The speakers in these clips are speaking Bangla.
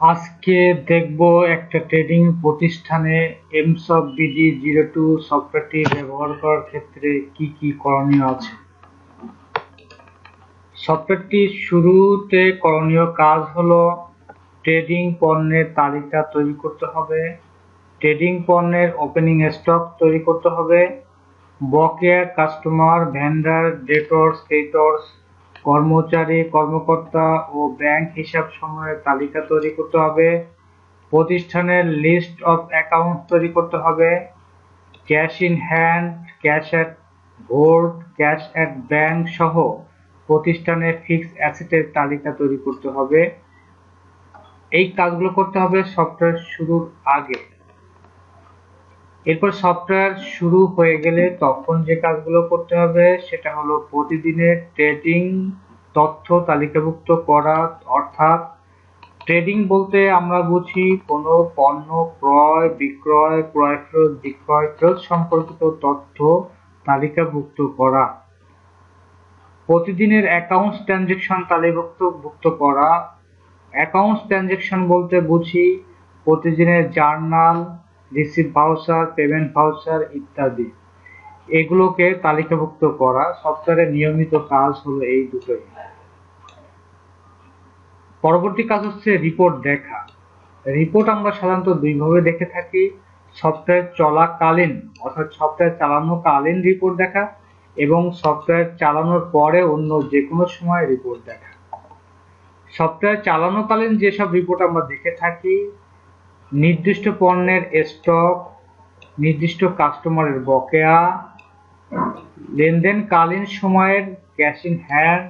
আজকে দেখব একটা ট্রেডিং প্রতিষ্ঠানে এমসব BD02 সফটওয়্যারটি ব্যবহার করার ক্ষেত্রে কি কি করণীয় আছে। সফটওয়্যারটির শুরুতে করণীয় কাজ হলো ট্রেডিং পণ্যের তালিকা তৈরি করতে হবে, ট্রেডিং পণ্যের ওপেনিং স্টক তৈরি করতে হবে, বকেয়া কাস্টমার, ভেন্ডার, ডেটরস, ক্রেডিটরস, কর্মচারী, কর্মকর্তা ও ব্যাংক হিসাব সমূহের তালিকা তৈরি করতে হবে, প্রতিষ্ঠানের লিস্ট অফ অ্যাকাউন্ট তৈরি করতে হবে, cash in hand, cash at hold, cash at bank সহ প্রতিষ্ঠানের ফিক্সড অ্যাসেটের তালিকা তৈরি করতে হবে। এই কাজগুলো করতে হবে সফটওয়্যার শুরুর আগে। এরপর সফটওয়্যার শুরু হয়ে গেলে তখন যে কাজগুলো করতে হবে সেটা হলো প্রতিদিনের ট্রেডিং তথ্য তালিকাভুক্ত করা। অর্থাৎ ট্রেডিং বলতে আমরা বুঝি কোনো পণ্য ক্রয় বিক্রয়, ক্রয় ফেরত, বিক্রয় ফেরত সম্পর্কিত তথ্য তালিকাভুক্ত করা। প্রতিদিনের অ্যাকাউন্টস ট্রানজেকশন তালিকাভুক্ত করা। অ্যাকাউন্টস ট্রানজেকশন বলতে বুঝি প্রতিদিনের journal, receive voucher, payment voucher ইত্যাদি, এগুলোকে তালিকাভুক্ত করা। সফটওয়্যারের নিয়মিত কাজ হলো এই দুটোই। পরবর্তী কাজ হচ্ছে রিপোর্ট দেখা। রিপোর্ট আমরা সাধারণত দুইভাবে দেখে থাকি: সফটওয়্যার চলাকালীন অর্থাৎ সফটওয়্যার চালানোকালীন রিপোর্ট দেখা এবং সফটওয়্যার চালানোর পরে অন্য যে কোনো সময় রিপোর্ট দেখা। সফটওয়্যার চালানোকালীন যেসব রিপোর্ট আমরা দেখে থাকি: নির্দিষ্ট পণ্যের স্টক, নির্দিষ্ট কাস্টমারের বকেয়া, লেনদেনকালীন সময়ের ক্যাশ ইন হ্যান্ড,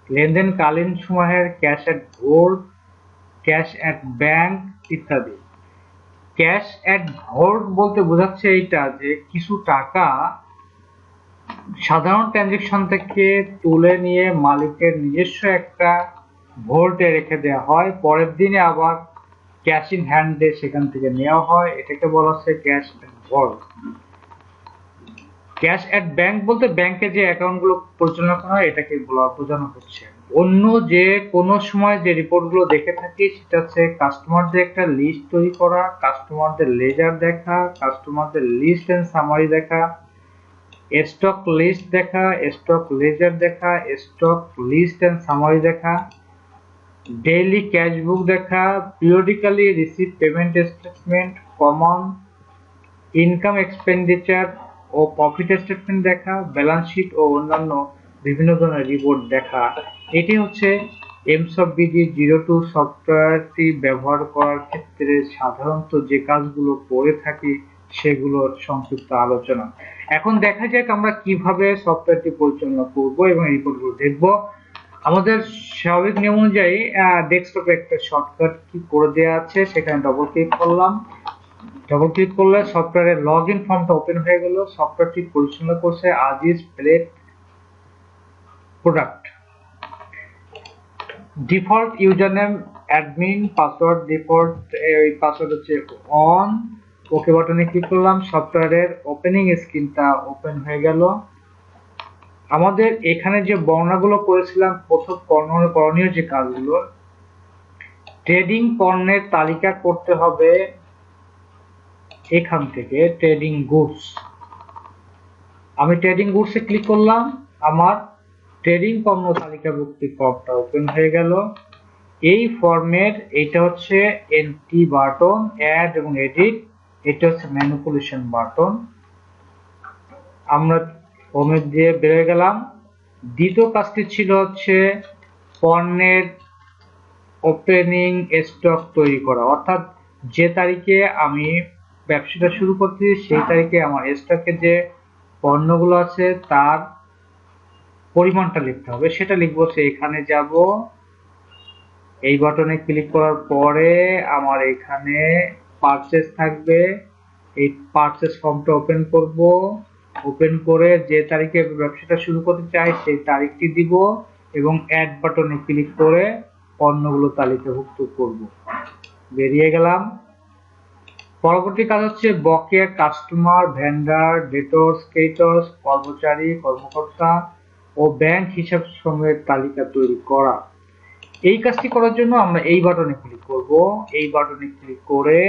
লেনদেনকালীন সময়ের cash at hold, cash at bank ইত্যাদি। ক্যাশ অ্যাট হোল্ড বলতে বোঝাচ্ছে এইটা যে কিছু টাকা সাধারণ ট্রানজেকশন থেকে তুলে নিয়ে মালিকের নিজস্ব একটা ভোল্টে রেখে দেওয়া হয়, পরের দিনে আবার ক্যাশ ইন হ্যান্ডে সেখান থেকে নেওয়া হয়, এটাকে বলা হচ্ছে cash at volt. Cash at bank বলতে ব্যাংকে যে অ্যাকাউন্টগুলো পরিচালনা করা হয় এটাকে বোঝানো হচ্ছে। অন্য যে কোনো সময় যে রিপোর্টগুলো দেখে থাকি সেটা হচ্ছে কাস্টমারদের একটা লিস্ট তৈরি করা, কাস্টমারদের লেজার দেখা, কাস্টমারদের লিস্ট এন্ড সামারি দেখা, স্টক লিস্ট দেখা, স্টক লেজার দেখা, স্টক লিস্ট এন্ড সামারি দেখা, ডেইলি ক্যাশ বুক দেখা, periodically receive payment statement, common income expenditure ও প্রফিট স্টেটমেন্ট দেখা, ব্যালেন্স শিট ও অন্যান্য বিভিন্ন ধরনের রিপোর্ট দেখা। এটি হচ্ছে এমসব BD02 সফটওয়্যারটি ব্যবহার করার ক্ষেত্রে সাধারণত যে কাজগুলো করে থাকি সেগুলোর সংক্ষিপ্ত আলোচনা। এখন দেখা যাক আমরা কিভাবে সফটওয়্যারটি পরিচালনা করব এবং রিপোর্টগুলো দেখব। আমাদের স্বাভাবিক নিয়ম অনুযায়ী ডেস্কটপে একটা শর্টকাট কি করে দেওয়া আছে, সেখানে ডবল ক্লিক করলাম। ডবল ক্লিক করলে সফটওয়্যারের লগ ইন ফর্মটা ওপেন হয়ে গেল। সফটওয়্যারটি পরিচালনা করছে Aziz plate product. Default user name admin, password default, এই পাসওয়ার্ড হচ্ছে অন। ওকে বাটনে ক্লিক করলাম। সফটওয়্যারের ওপেনিং স্ক্রিনটা ওপেন হয়ে গেল। আমাদের এখানে যে বর্ণনাগুলো করেছিলাম প্রথম করণীয় যে কাজগুলো, ট্রেডিং পণ্যের তালিকা করতে হবে এখান থেকে ট্রেডিং গুডস। আমি ট্রেডিং গুডসে ক্লিক করলাম, আমার ট্রেডিং পণ্য তালিকাভুক্তি ফর্মটা ওপেন হয়ে গেল। এই ফর্মের এটা হচ্ছে এন্ট্রি বাটন, অ্যাড এবং এডিট, এটা হচ্ছে ম্যানিপুলেশন বাটন। আমরা হোমে দিয়ে বেরিয়ে গেলাম। দ্বিতীয় কাজটি ছিল হচ্ছে পণ্যের ওপেনিং স্টক তৈরি করা, অর্থাৎ যে তারিখে আমি ব্যবসাটা শুরু করছি সেই তারিখে আমার স্টকে যে পণ্যগুলো আছে তার পরিমাণটা লিখতে হবে। সেটা লিখবো, এখানে যাব, এই বাটনে ক্লিক করার পরে আমার এখানে পারচেজ থাকবে। এই পারচেজ ফর্মটা ওপেন করব। ওপেন করে যে তারিখে ব্যবসাটা শুরু করতে চাই সেই তারিখটি দিব এবং অ্যাড বাটনে ক্লিক করে পণ্যগুলো তালিকাভুক্ত করব। বেরিয়ে গেলাম। পরবর্তী কাজ হচ্ছে বকেয়া কাস্টমার, ভেন্ডার, ডেটরস, ক্রেডিটরস, কর্মচারী, কর্মকর্তা ও ব্যাংক হিসাব সমূহের তালিকা তৈরি করা। এই কাজটি করার জন্য আমরা এই বাটনে ক্লিক করব। এই বাটনে ক্লিক করে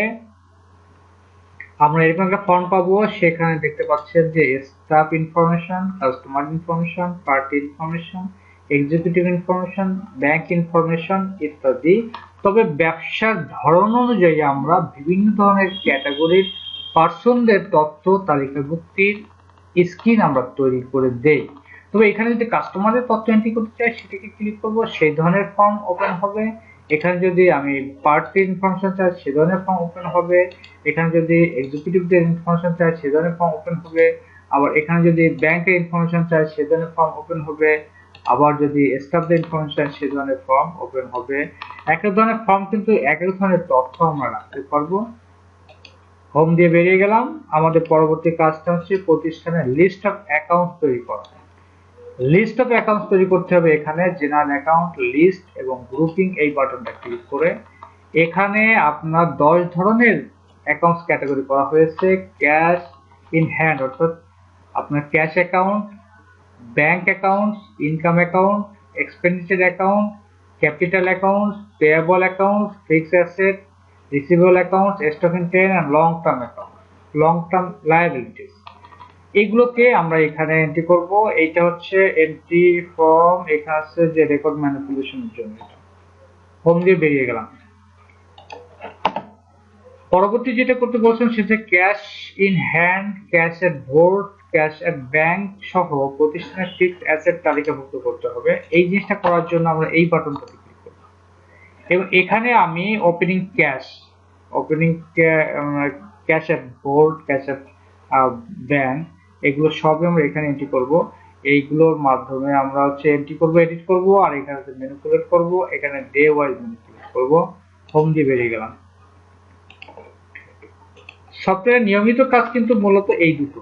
আমরা এরকম একটা ফর্ম পাবো। সেখানে দেখতে পাচ্ছেন যে staff information, customer information, party information, executive information, bank information ইত্যাদি। তবে ব্যবসার ধরন অনুযায়ী আমরা বিভিন্ন ধরনের ক্যাটাগরির পার্সনদের তথ্য তালিকাভুক্তির স্ক্রিন আমরা তৈরি করে দেই। তবে এখানে যদি কাস্টমারের তথ্য এন্ট্রি করতে চাই সেটাকে ক্লিক করব, সেই ধরনের ফর্ম ওপেন হবে। এখানে যদি আমি পার্টি ইনফরমেশন চাই সে ধরনের ফর্ম ওপেন হবে। এখানে যদি এক্সিকিউটিভদের ইনফরমেশন চাই সে ধরনের ফর্ম ওপেন হবে। আবার এখানে যদি ব্যাংকের ইনফরমেশন চাই সে ধরনের ফর্ম ওপেন হবে। আবার যদি স্টাফদের ইনফরমেশন চাই সে ধরনের ফর্ম ওপেন হবে। এক এক ধরনের ফর্ম কিন্তু এক এক ধরনের তথ্য আমরা রাখতে পারবো। হোম দিয়ে বেরিয়ে গেলাম। আমাদের পরবর্তী কাজটা হচ্ছে প্রতিষ্ঠানের লিস্ট অফ অ্যাকাউন্ট তৈরি করা। লিস্ট অফ অ্যাকাউন্টস তৈরি করতে হবে। এখানে জেনারেল অ্যাকাউন্ট, লিস্ট এবং গ্রুপিং এই বাটনটা ক্লিক করে এখানে আপনার 10 ধরনের অ্যাকাউন্টস ক্যাটাগরি করা হয়েছে। ক্যাশ ইন হ্যান্ড অর্থাৎ আপনার cash account, bank accounts, income account, expenditure account, capital accounts, payable accounts, fixed asset, receivable accounts, stock in trade and long term account, long term liabilities. এগুলোকে আমরা এখানে এন্ট্রি করব। এইটা হচ্ছে এন্ট্রি ফর্ম। এখানে আছে যে রেকর্ড ম্যানিপুলেশনের জন্য। হোম দিয়ে বেরিয়ে গেলাম। পরবর্তী যেটা করতে বলছেন সেটা cash in hand, cash at board, cash at bank সহ প্রতিষ্ঠানের ফিক্সড অ্যাসেট তালিকাভুক্ত করতে হবে। এই জিনিসটা করার জন্য আমরা এই বাটনটাতে ক্লিক করব এবং এখানে আমি ওপেনিং ক্যাশ, ওপেনিং ক্যাশ এট বোর্ড, ক্যাশ এট ব্যাংক এগুলো সবই আমরা এখানে এন্ট্রি করব। এইগুলোর মাধ্যমে আমরা হচ্ছে এন্ট্রি করব, এডিট করব, আর এখানে ম্যানিপুলেট করব। এখানে ডে ওয়াইজ ম্যানিপুলেট করব। হোম দিয়ে বেরিয়ে গেলাম। সফটওয়্যার নিয়মিত কাজ কিন্তু মূলত এই দুটো,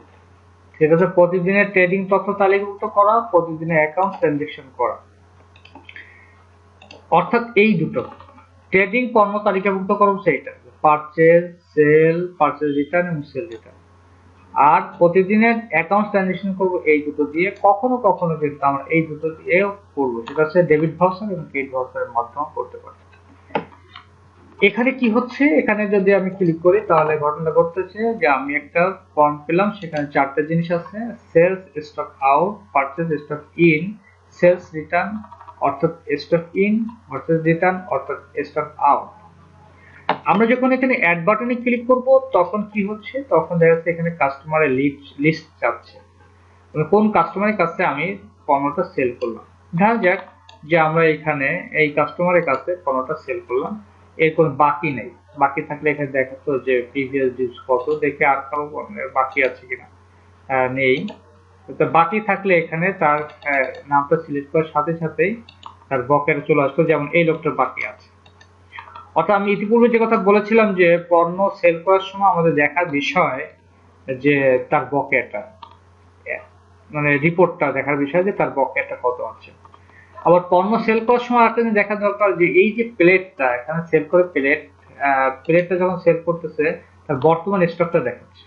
সেটা হচ্ছে প্রতিদিনের ট্রেডিং তথ্য তালিকাভুক্ত করা, প্রতিদিনের অ্যাকাউন্ট ট্রানজাকশন করা। অর্থাৎ এই দুটো ট্রেডিং পণ্য তালিকাভুক্ত করব, সেইটা পারচেজ, সেল, পারচেজ রিটার্ন এবং সেল রিটার্ন। আর প্রতিদিনের অ্যাকাউন্ট ট্রানজাকশন করব এই দুটো দিয়ে। কখনো কখনো কিন্তু আমরা এই দুটো দিয়েও করব, সেটা হচ্ছে ডেবিট ভাউচার এবং ক্রেডিট ভাউচারের মাধ্যমে করতে পারি। এখানে কি হচ্ছে, এখানে যদি আমি ক্লিক করি তাহলে ঘটনা ঘটতেছে যে আমি একটা ফর্ম পেলাম। সেখানে 4টা জিনিস আছে: sales stock out, purchase stock in, sales return অর্থাৎ স্টক ইন, পারচেজ রিটার্ন অর্থাৎ স্টক আউট। আমরা যখন এখানে অ্যাড বাটনে ক্লিক করব তখন কি হচ্ছে, তখন দেখা যাচ্ছে এখানে কাস্টমারের লিস্ট চাচ্ছে, মানে কোন কাস্টমারের কাছে আমি পণ্যটা সেল করলাম। ধরা যাক যে আমরা এখানে এই কাস্টমারের কাছে পণ্যটা সেল করলাম, এর কোনো বাকি নেই। বাকি থাকলে এখানে দেখাতো যে প্রিভিয়াস ডিউস কত, দেখে আর কারো বাকি আছে কিনা, নেই। তো বাকি থাকলে এখানে তার নামটা সিলেক্ট করার সাথে সাথেই তার বকেয়া চলে আসতো, যেমন এই লোকটার বাকি আছে। অর্থাৎ আমি ইতিপূর্বে যে কথা বলেছিলাম যে পণ্য সেল করার সময় আমাদের দেখার বিষয় যে তার বকেয়াটা, মানে রিপোর্টটা দেখার বিষয় যে তার বকেয়াটা কত আছে। আবার পণ্য সেল করার সময় একটা জিনিস দেখা দরকার যে এই যে প্লেটটা এখানে সেল করে প্লেটটা যখন সেল করতেছে তার বর্তমান স্টকটা দেখাচ্ছে।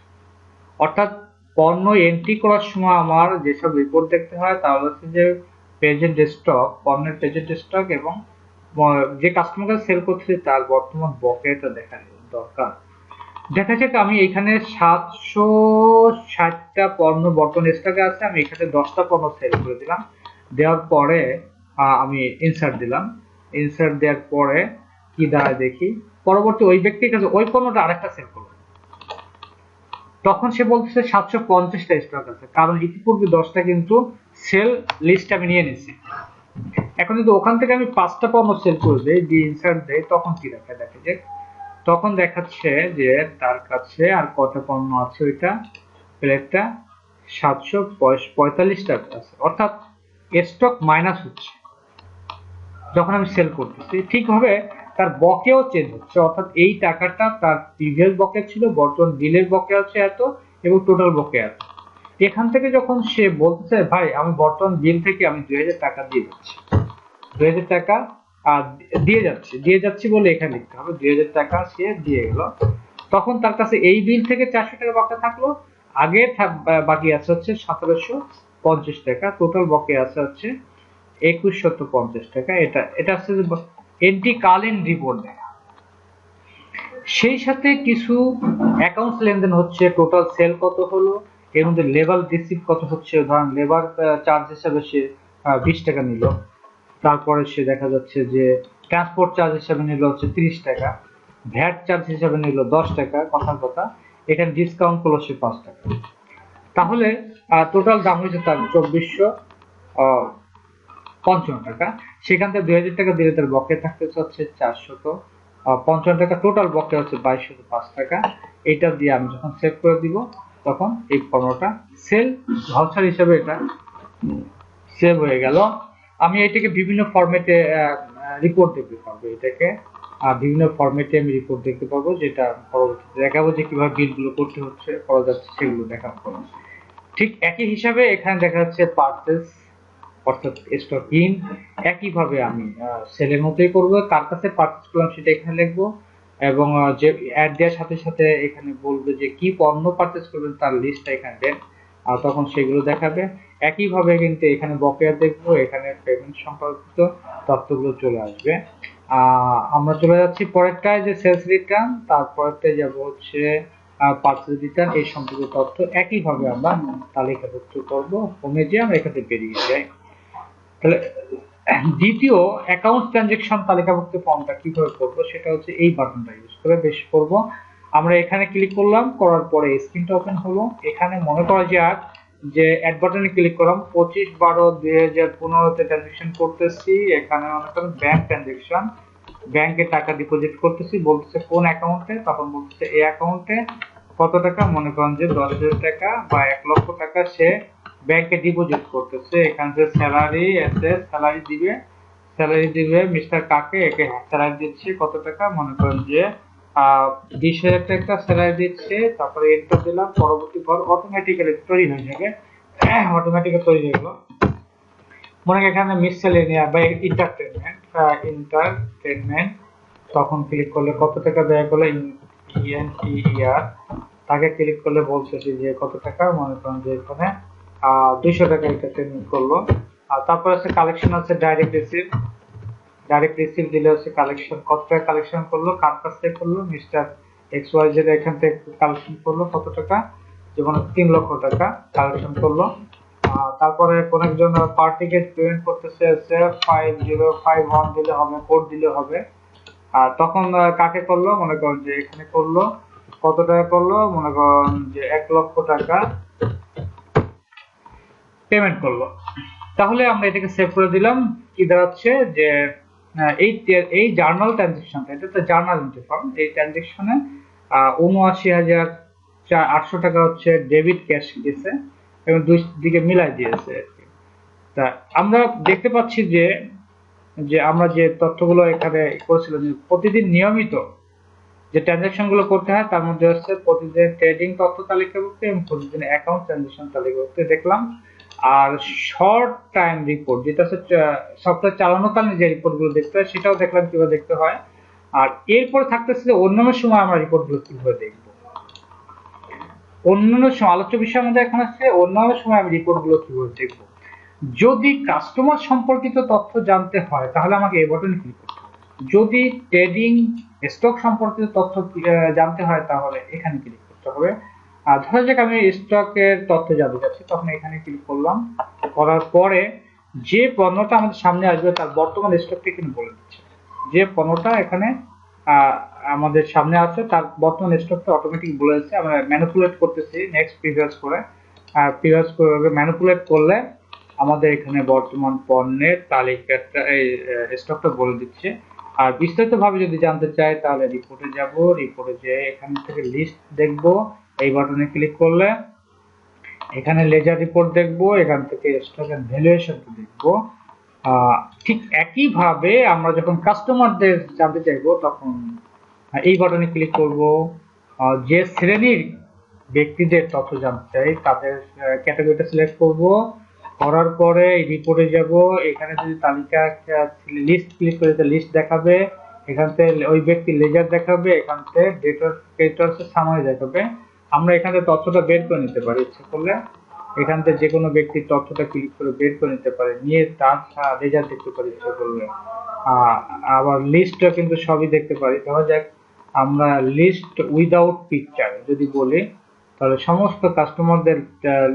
অর্থাৎ পণ্য এন্ট্রি করার সময় আমার যেসব রিপোর্ট দেখতে হয় তা হচ্ছে যে প্রেজেন্ট স্টক, পণ্যের প্রেজেন্ট স্টক এবং যে কাস্টমারকে সেল করছে তার বর্তমান বকেয়াটা দেখা দরকার। দেখা যাক আমি এখানে 760টা পণ্য বর্তমান স্টকে আছে, আমি এখানে 10টা পণ্য সেল করে দিলাম। দেওয়ার পরে আমি ইনসার্ট দিলাম। ইনসার্ট দেওয়ার পরে কি দাঁড়ায় দেখি, পরবর্তী ওই ব্যক্তির কাছে ওই পণ্যটা আরেকটা সেল করলো, তখন সে বলতেছে 750টা স্টক আছে, কারণ ইতিপূর্বে 10টা কিন্তু সেল লিস্ট আমি নিয়ে নিছি। এখন যদি ওখান থেকে আমি 5টা পণ্য সেল করে দেই, দিয়ে ইনসার্ট দেই, তখন কি দেখে যে তখন দেখাচ্ছে যে তার কাছে আর কত পণ্য আছে, ওইটা প্লেটটা 745টা আছে। অর্থাৎ স্টক মাইনাস হচ্ছে যখন আমি সেল করতেছি। ঠিকভাবে তার বকেয়াও চেঞ্জ হচ্ছে, অর্থাৎ এই টাকাটা তার প্রিভিয়াস বকেয়া ছিল, বর্তমান বিলের বকেয়া হচ্ছে এত এবং টোটাল বকেয়া এত। এখান থেকে যখন সে বলতেছে ভাই আমি বর্তমান বিল থেকে আমি 2000 টাকা দিয়ে যাচ্ছি, 2000 টাকা দিয়ে যাচ্ছি বলে এখানে লিখতে হবে 2000 টাকা সে দিয়ে গেল, তখন তার কাছে এই বিল থেকে 400 টাকা বাকি থাকলো, আগে বাকি আছে হচ্ছে 1750 টাকা, টোটাল বকেয়া আছে হচ্ছে 2150 টাকা। এটা এটা হচ্ছে এন্ট্রি কালীন রিপোর্ট দেখা। সেই সাথে কিছু অ্যাকাউন্টস লেনদেন হচ্ছে, টোটাল সেল কত হলো, এর মধ্যে লেবার রিসিভ কত হচ্ছে, ধরেন লেবার চার্জ হিসাবে সে 20 টাকা নিল, তারপরে সে দেখা যাচ্ছে যে ট্রান্সপোর্ট চার্জ হিসাবে নিল হচ্ছে 30 টাকা, ভ্যাট চার্জ হিসাবে নিল 10 টাকা, কথার কথা এখানে ডিসকাউন্ট করলো সে 5 টাকা। তাহলে টোটাল দাম হয়েছে তার 2455 টাকা। সেখান থেকে 2000 টাকা দিলে তার বকেয়া থাকতেছে হচ্ছে 455 টাকা। টোটাল বকেয়া হচ্ছে 2205 টাকা। এটা দিয়ে আমি যখন সেভ করে দিব তখন এই পণ্যটা সেল ভাউচার হিসেবে এটা সেভ হয়ে গেল। আমি এটাকে বিভিন্ন ফরম্যাটে রিপোর্ট দেখতে পারবো, এটাকে বিভিন্ন ফরম্যাটে আমি রিপোর্ট দেখতে পাবো, যেটা পরবর্তীতে দেখাবো যে কিভাবে বিলগুলো করতে হচ্ছে করা যাচ্ছে, সেগুলো দেখাবো। ঠিক একই হিসাবে এখানে দেখা যাচ্ছে পারচেজ অর্থাৎ স্টক ইন, একইভাবে আমি সেলের মতোই করব, কার কাছে পারচেজ করলাম সেটা এখানে লিখবো, এবং যে অ্যাড দেওয়ার সাথে সাথে এখানে বলবে যে কি পণ্য পারচেজ করবেন তার লিস্টটা এখানে দেন, আর তখন সেগুলো দেখাবে। একইভাবে কিন্তু এখানে বকেয়া দেখবো, এখানে পেমেন্ট সম্পর্কিত তথ্যগুলো চলে আসবে। আমরা চলে যাচ্ছি পরেরটায় যে সেলস রিটার্ন, তারপরেরটায় যাব হচ্ছে পার্চেজ রিটার্ন, এই সম্পর্কিত তথ্য একইভাবে আমরা তালিকাভুক্ত করব, হোমে যে আমরা এখানে বেরিয়ে যাই। তাহলে দ্বিতীয় অ্যাকাউন্ট ট্রানজেকশন তালিকাভুক্ত ফর্মটা কিভাবে করব, সেটা হচ্ছে এই বাটনটা ইউজ করে বেশ করব। আমরা এখানে ক্লিক করলাম, করার পরে স্ক্রিনটা ওপেন হলো। এখানে মনে করা যাক যে অ্যাড বাটনে ক্লিক করলাম, 25/12/2015 তে ট্রানজেকশন করতেছি, এখানে মনে করেন ব্যাংক ট্রানজেকশন, ব্যাংকে টাকা ডিপোজিট করতেছি, বলতেছে কোন অ্যাকাউন্টে, তখন বলতেছে এই অ্যাকাউন্টে কত টাকা, মনে করেন যে 10,000 টাকা বা 1 লক্ষ টাকা সে ব্যাংকে ডিপোজিট করতেছে। এখান থেকে স্যালারি আছে, স্যালারি দিবে মিস্টার কাকে, একে স্যালারি দিচ্ছে কত টাকা, মনে করেন যে 20,000 টাকা স্যালারি দিচ্ছে, তারপরে এন্টার দিলাম, পরবর্তী পর অটোমেটিক্যালি তৈরি হয়ে যাবে, অটোমেটিক্যালি তৈরি হয়ে গেল। মনে করেন এখানে মিসসেলেনিয়াস বা এন্টারটেনমেন্ট, তখন ক্লিক করলে কত টাকা ব্যয় করলে, ইএনটিইআর, তাকে ক্লিক করলে বলছে যে কত টাকা, মনে করেন যে এখানে 200 টাকা এন্টারটেনমেন্ট করলো। আর তারপর আছে কালেকশন, আছে ডাইরেক্ট রিসিভ দিলে হচ্ছে কালেকশন, কত টাকা কালেকশন করলো, কার কাছ থেকে করলো, মিস্টার XYZ এখান থেকে কালেকশন করলো কত টাকা, যেমন 3 লক্ষ টাকা কালেকশন করলো। তারপরে কোন একজন পার্টিকে পেমেন্ট করতেছে 5051 দিলে হবে, কোড দিলে হবে। আর তখন কাকে করলো, মনে করেন যে এখানে করলো, কত টাকা করলো, মনে করেন যে 1 লক্ষ টাকা পেমেন্ট করলো। তাহলে আমরা এটাকে সেভ করে দিলাম। কি দাঁড়াচ্ছে যে এই জার্নাল ট্রানজেকশনটা, এটা তো জার্নাল এন্ট্রি ফর্ম, এই ট্রানজেকশনে 79,800 টাকা হচ্ছে ডেবিট ক্যাশ গেছে এবং দুই দিকে মিলাই দিয়েছে আর কি। তা আমরা দেখতে পাচ্ছি যে যে আমরা যে তথ্যগুলো এখানে করেছিলাম, প্রতিদিন নিয়মিত যে ট্রানজাকশন গুলো করতে হয় তার মধ্যে হচ্ছে প্রতিদিন ট্রেডিং তথ্য তালিকাভুক্ত এবং প্রতিদিন অ্যাকাউন্ট ট্রানজাকশন তালিকাভুক্ত দেখলাম। আর শর্ট টাইম রিপোর্ট, যেটা হচ্ছে সফটওয়্যার চালানোকালীন যে রিপোর্ট গুলো দেখতে হয় সেটাও দেখলাম কিভাবে দেখতে হয়। আর এরপরে থাকতেছে যে অন্যান্য সময় আমরা রিপোর্ট গুলো কিভাবে দেখবো, অন্যান্য সময় আলোচ্য বিষয় আমাদের এখন আছে অন্যান্য সময় আমি রিপোর্ট গুলো কিভাবে দেখবো। যদি কাস্টমার সম্পর্কিত তথ্য জানতে হয় তাহলে আমাকে এই বাটনে ক্লিক করতে হবে, যদি ট্রেডিং স্টক সম্পর্কিত তথ্য জানতে হয় তাহলে এখানে ক্লিক করতে হবে। আর ধরা যাক আমি স্টকের তথ্য জানতে চাচ্ছি, তখন এখানে ক্লিক করলাম, করার পরে যে পণ্যটা আমাদের সামনে আসবে তার বর্তমান স্টকটা এখানে বলে দিচ্ছে, যে পণ্যটা এখানে আমাদের সামনে আছে তার বর্তমান স্টকটা অটোমেটিক বলে দিচ্ছে। আমরা ম্যানিপুলেট করতেছি নেক্সট প্রিভিয়াস করে, প্রিভিয়াস করে ম্যানিপুলেট করলে আমাদের এখানে বর্তমান পণ্যের তালিকাটা এই স্টকটা বলে দিচ্ছে। আর বিস্তারিত ভাবে যদি জানতে চাই তাহলে রিপোর্টে যাব, রিপোর্টে যেয়ে এখান থেকে লিস্ট দেখব, এই বাটনে ক্লিক করলে এখানে লেজার রিপোর্ট দেখব, এখান থেকে স্টক এন্ড ভ্যালুয়েশন দেখব। ঠিক একই ভাবে আমরা যখন কাস্টমারদের জানতে চাইবো তখন এই বাটনে ক্লিক করব, যে শ্রেণীর ব্যক্তিদের তথ্য জানতে চাই তাদের ক্যাটাগরিটা সিলেক্ট করব, করার পরে রিপোর্টে যাব, এখানে যদি তালিকা লিস্ট ক্লিক করে লিস্ট দেখাবে, এখান থেকে ওই ব্যক্তির লেজার দেখাবে, এখান থেকে ডেটার সামারি দেখাবে। আমরা এখানে তথ্যটা বের করে নিতে পারি ইচ্ছে করলে, এখান থেকে যে কোনো ব্যক্তির তথ্যটা ক্লিক করে বের করে নিতে পারে, নিয়ে তার রেজাল্ট দেখতে পারি ইচ্ছা করলে। আবার লিস্টটা কিন্তু সবই দেখতে পারি। ধরা যাক আমরা লিস্ট উইদাউট পিকচার যদি বলি, তাহলে সমস্ত কাস্টমারদের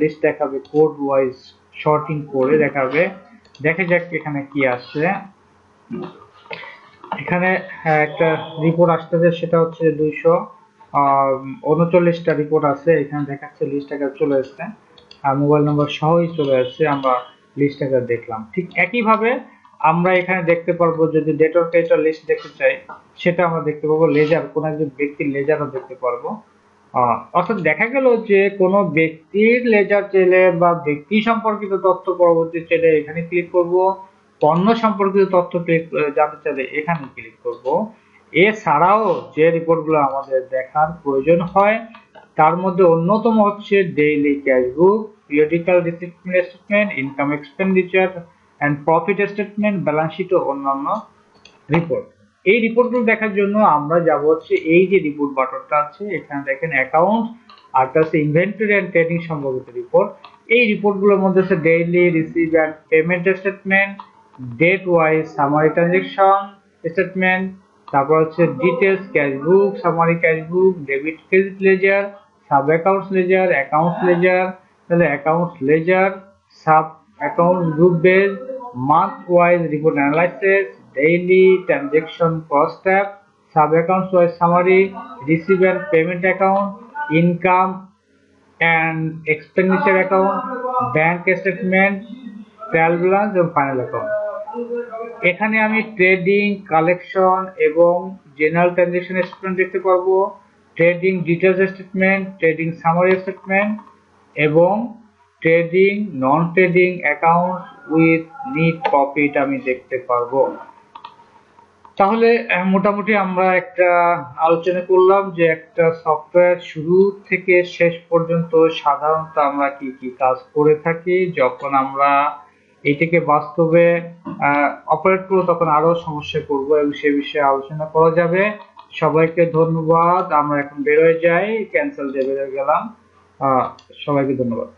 লিস্ট দেখাবে, কোড ওয়াইজ শর্টিং করে দেখাবে। দেখা যাক এখানে কি আসছে। এখানে একটা রিপোর্ট আসতেছে, সেটা হচ্ছে 239টা রিপোর্ট আছে। এখানে দেখাচ্ছে লিস্ট আকারে চলে আসছে, আর মোবাইল নম্বর সহই চলে আসছে। আমরা লিস্ট আকারে দেখলাম। ঠিক একইভাবে আমরা এখানে দেখতে পারবো, যদি ডেট অফ ক্রেডিট লিস্ট দেখতে চাই সেটা আমরা দেখতে পাবো। লেজার, কোন একজন ব্যক্তির লেজারও দেখতে পারবো। অর্থাৎ দেখা গেল যে কোনো ব্যক্তির লেজার চাইলে বা ব্যক্তি সম্পর্কিত তথ্য পরবর্তী চাইলে এখানে ক্লিক করব, পণ্য সম্পর্কিত তথ্য জানতে চাইলে এখানে ক্লিক করব। এছাড়াও যে রিপোর্টগুলো আমাদের দেখার প্রয়োজন হয় তার মধ্যে অন্যতম হচ্ছে daily cash book, periodical statement, income expenditure and profit statement, balance sheet ও অন্যান্য রিপোর্ট। এই রিপোর্টগুলো দেখার জন্য আমরা যাব হচ্ছে এই যে রিপোর্ট বাটনটা আছে, এখানে দেখেন অ্যাকাউন্ট, আর আছে ইনভেন্টরি এন্ড ট্রেডিং সম্পর্কিত রিপোর্ট। এই রিপোর্টগুলোর মধ্যে আছে daily receive and payment statement, date wise summary transaction statement, তারপর হচ্ছে details cash book, summary cash book, debit credit ledger, sub accounts ledger, accounts ledger, তাহলে accounts ledger, sub account group base, month wise report analysis, daily transaction cost tab, sub accounts wise summary, receive and payment account, income and expenditure account, bank statement, trial balance এবং final account। এখানে আমি ট্রেডিং, কালেকশন এবং জেনারেল ট্রানজাকশন স্টেটমেন্ট দেখতে পারবো, trading details statement, trading summary statement এবং trading non trading account with net profit আমি দেখতে পারবো। তাহলে মোটামুটি আমরা একটা আলোচনা করলাম যে একটা সফটওয়্যার শুরু থেকে শেষ পর্যন্ত সাধারণত আমরা কি কি কাজ করে থাকি। যখন আমরা এটাকে বাস্তবে অপারেট করবো তখন আরো সমস্যা করবো এবং সে বিষয়ে আলোচনা করা যাবে। সবাইকে ধন্যবাদ। আমরা এখন বেরোয় যাই, ক্যান্সেল দিয়ে বেরোয় গেলাম। সবাইকে ধন্যবাদ।